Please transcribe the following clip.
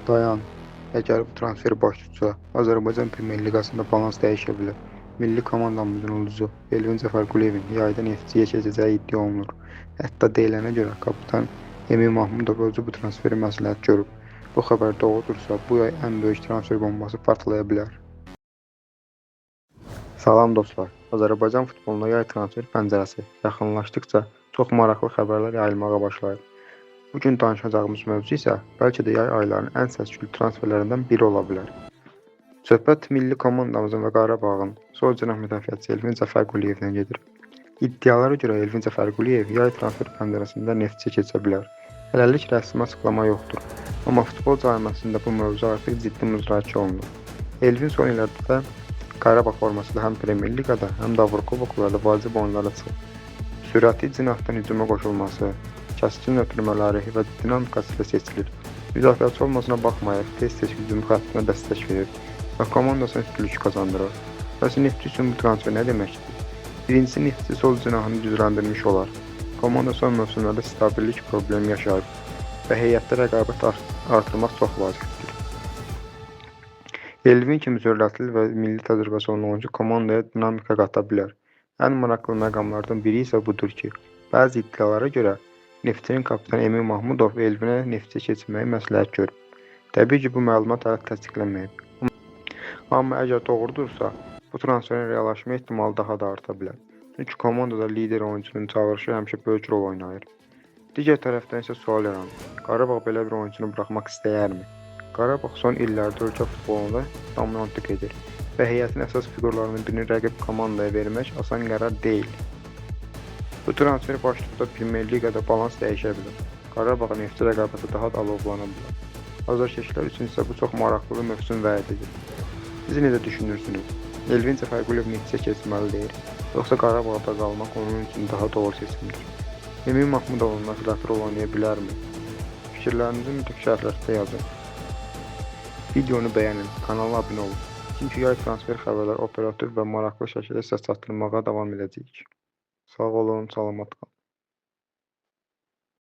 Dayan. Əgər bu transfer baş tutsa, Azərbaycan Premyer Liqasında balans dəyişə bilər. Milli komandamızın ulduzu Elvin Cəfərquliyevin yayda Neftçiyə keçəcəyi iddia olunur. Hətta deyilənə görə kapitan Emin Mahmudov özü bu transferi məsləhət görüb. Bu xəbər doğrudursa, bu yay ən böyük transfer bombası partlaya bilər. Salam dostlar. Azərbaycan futbolunda yay transfer pəncərəsi yaxınlaşdıqca çox maraqlı xəbərlər yayılmağa başlayır. Bugün danışacağımız mövzu isə bəlkə də yay aylarının ən səs-küylü transferlərindən biri ola bilər. Söhbət milli komandamızın və Qarabağın sol cinah müdafiəçisi Elvin Cəfərquliyevdən gedir. İddialara görə Elvin Cəfərquliyev yay transfer pəncərəsində Neftçiyə keçə bilər. Hələlik rəsmi açıqlama yoxdur, amma futbol cəmiyyətində bu mövzu artıq ciddi müzakirə olunur. Elvin son illərdə Qarabağ formasında həm Premyer Liqada, həm də Avrokuboklarda vacib oyunlara çıxıb. Sürəti cinahdan hücuma qoşulması, kəskin ötürmələri və dinamikası ilə seçilir. Müdafiəçi olmasına baxmayaraq tez-tez hücum xəttinə dəstək verir və komandasına üstünlük qazandırır. Bəs Neftçi üçün bu transfer nə deməkdir? Birincisi, Neftçi sol cinahını gücləndirmiş olar. Komanda son mövsümlərdə stabillik problemi yaşayır və heyətdə rəqabət artırmaq çox vacibdir. Elvin kimi sürətli və milli təcrübəsi olan oyuncu komandaya dinamika qata bilər. Ən maraqlı məqamlardan biri isə budur ki, bəzi iddialara görə Neftçinin kapitanı Emin Mahmudov Elvinə Neftçiyə keçməyi məsləhət görüb. Təbii ki, bu məlumat hələ təsdiqlənməyib. Amma əgər doğrudursa, bu transferin reallaşma ehtimalı daha da arta bilər. Çünki komandada lider oyuncunun çağırışı həmişə böyük rol oynayır. Digər tərəfdən isə sual yaranır. Qarabağ belə bir oyuncunu buraxmaq istəyərmi? Qarabağ son illərdə ölkə futbolunda dominantlıq edir və heyətin əsas figurlarının birini rəqib komandaya vermək asan qərar deyil. Bu transfer baş tutsa Premyer Liqada balans dəyişə bilər. Qarabağın Neftçi rəqabəti daha da alovlana bilər. Azərkeşlər üçün isə bu çox maraqlı bir mövsüm vəd edir. Siz necə düşünürsünüz? Elvin Cəfərquliyev Neftçiyə keçməlidir, yoxsa Qarabağda qalmaq onun üçün daha doğru seçimdir? Emin Mahmudovun məsləhəti rol oynaya bilərmi? Fikirlərinizi mütləq şərhlərdə yazın. Videonu bəyənin, kanala abunə olun. Çünki yay transfer xəbərləri operativ və maraqlı şəkildə sizə çatdırmağa davam edəcəyik. Sağ olun, salamat qalın.